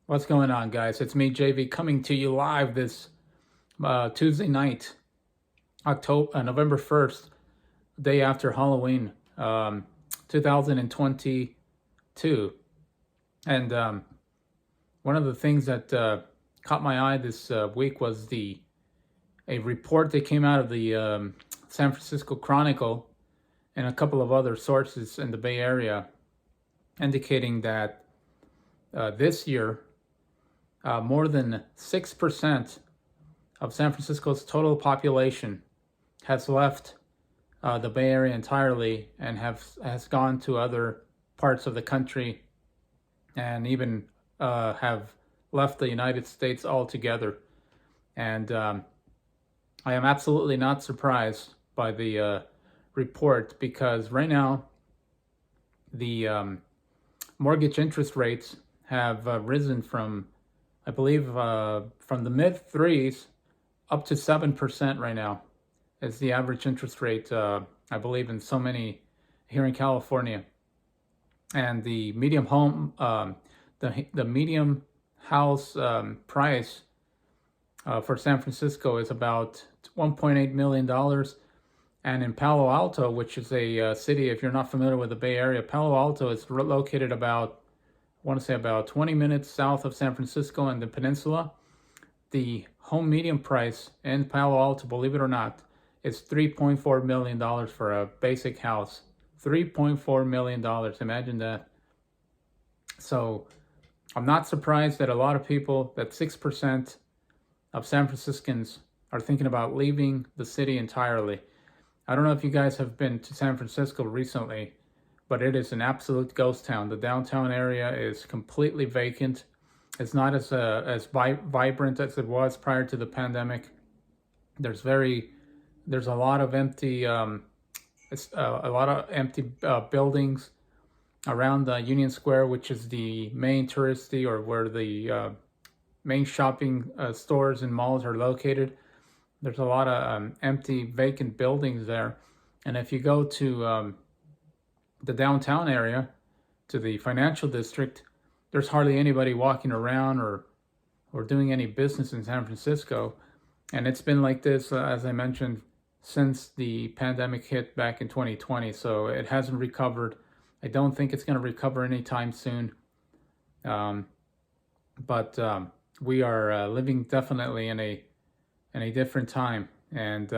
What's going on, guys? It's me, JV, coming to you live this Tuesday night, November 1st, day after Halloween, 2022. And one of the things that caught my eye this week was a report that came out of the San Francisco Chronicle and a couple of other sources in the Bay Area indicating that this year, more than 6% of San Francisco's total population has left the Bay Area entirely and has gone to other parts of the country and even have left the United States altogether. And I am absolutely not surprised by the report because right now the mortgage interest rates have risen from, I believe, from the mid threes up to 7% right now. Is the average interest rate, I believe, in so many here in California. And the medium home, the medium house price for San Francisco is about $1.8 million. And in Palo Alto, which is a city, if you're not familiar with the Bay Area, Palo Alto is located about, I want to say about 20 minutes south of San Francisco and the peninsula. The home median price in Palo Alto, believe it or not, is $3.4 million for a basic house. $3.4 million. Imagine that. So I'm not surprised that a lot of people, that 6% of San Franciscans are thinking about leaving the city entirely. I don't know if you guys have been to San Francisco recently, but it is an absolute ghost town. The downtown area is completely vacant. It's not as vibrant as it was prior to the pandemic. There's a lot of empty buildings around the Union Square, which is the main touristy or where the main shopping stores and malls are located. There's a lot of empty, vacant buildings there. And if you go to the downtown area, to the financial district, there's hardly anybody walking around or doing any business in San Francisco. And it's been like this, as I mentioned, since the pandemic hit back in 2020. So it hasn't recovered. I don't think it's going to recover anytime soon. But we are living definitely in a different time. And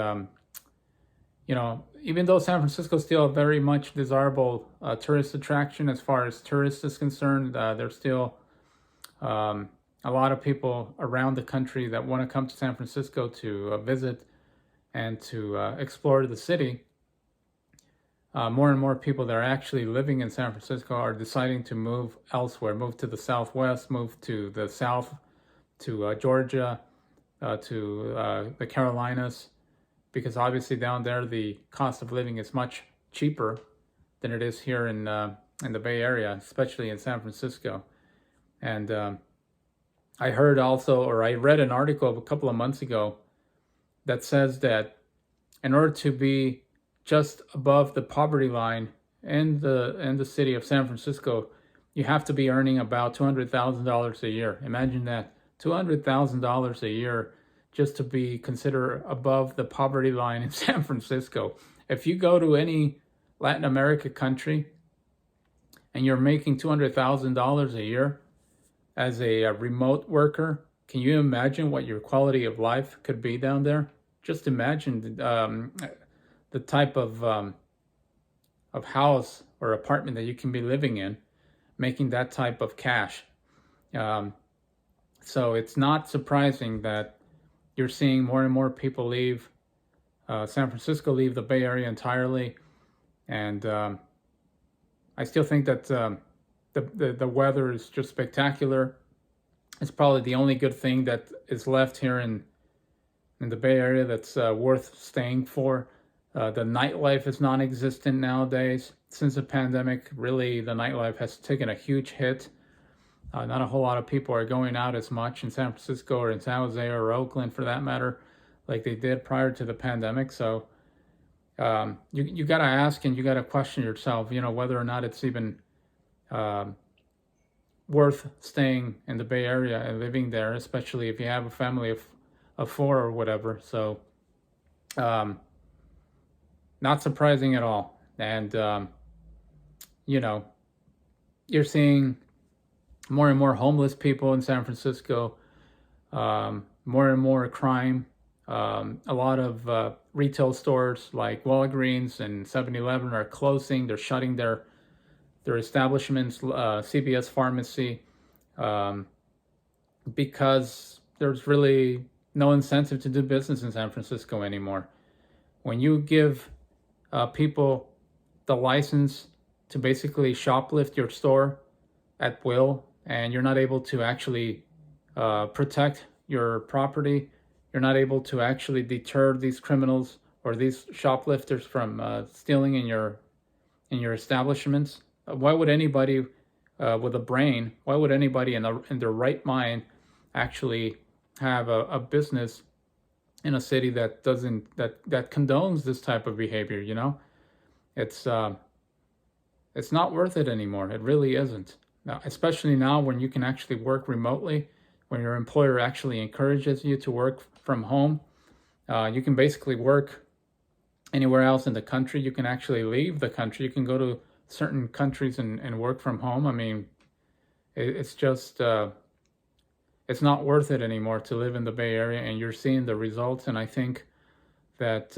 even though San Francisco is still a very much desirable tourist attraction as far as tourists is concerned, there's still a lot of people around the country that want to come to San Francisco to visit and to explore the city. More and more people that are actually living in San Francisco are deciding to move elsewhere, move to the Southwest, move to the South, to Georgia, to the Carolinas, because obviously down there the cost of living is much cheaper than it is here in the Bay Area, especially in San Francisco. And I heard also, or I read an article a couple of months ago that says that in order to be just above the poverty line in the city of San Francisco, you have to be earning about $200,000 a year. Imagine that, $200,000 a year just to be considered above the poverty line in San Francisco. If you go to any Latin America country and you're making $200,000 a year as a remote worker, can you imagine what your quality of life could be down there? Just imagine the type of house or apartment that you can be living in, making that type of cash. So it's not surprising that you're seeing more and more people leave San Francisco, leave the Bay Area entirely. And I still think that the weather is just spectacular. It's probably the only good thing that is left here in the Bay Area that's worth staying for. The nightlife is non-existent nowadays. Since the pandemic, really, the nightlife has taken a huge hit. Not a whole lot of people are going out as much in San Francisco or in San Jose or Oakland, for that matter, like they did prior to the pandemic. So you got to ask and you got to question yourself, whether or not it's even worth staying in the Bay Area and living there, especially if you have a family of four or whatever. So, not surprising at all. And, you know, you're seeing more and more homeless people in San Francisco, more and more crime. A lot of retail stores like Walgreens and 7-Eleven are closing. They're shutting their establishments, CVS Pharmacy, because there's really no incentive to do business in San Francisco anymore. When you give people the license to basically shoplift your store at will, and you're not able to actually protect your property, you're not able to actually deter these criminals or these shoplifters from stealing in your establishments. Why would anybody with a brain, why would anybody in their right mind actually have a business in a city that doesn't that condones this type of behavior? You know, it's not worth it anymore. It really isn't. Now, especially now when you can actually work remotely, when your employer actually encourages you to work from home, you can basically work anywhere else in the country. You can actually leave the country. You can go to certain countries and work from home. I mean, it's just, it's not worth it anymore to live in the Bay Area, and you're seeing the results. And I think that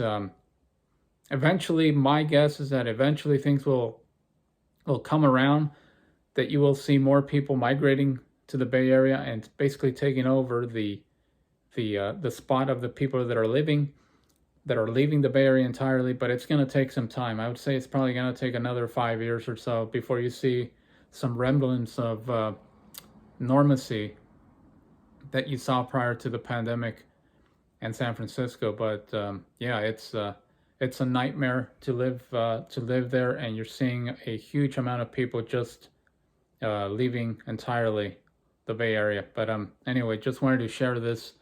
eventually, my guess is that eventually things will come around, that you will see more people migrating to the Bay Area and basically taking over the spot of the people that are leaving the Bay Area entirely. But it's going to take some time. I would say it's probably going to take another 5 years or so before you see some remnants of normalcy that you saw prior to the pandemic in San Francisco. But yeah, it's a nightmare to live there, and you're seeing a huge amount of people just leaving entirely the Bay Area. But anyway, just wanted to share this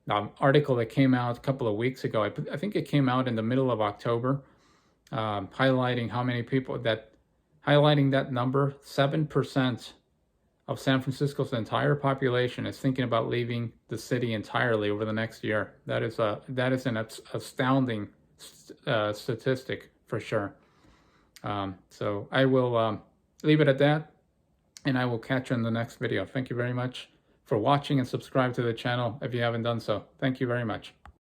article that came out a couple of weeks ago. I think it came out in the middle of October, highlighting how many people highlighting that number. 7% of San Francisco's entire population is thinking about leaving the city entirely over the next year. That is an astounding statistic for sure. So I will leave it at that, and I will catch you in the next video. Thank you very much for watching, and subscribe to the channel if you haven't done so. Thank you very much.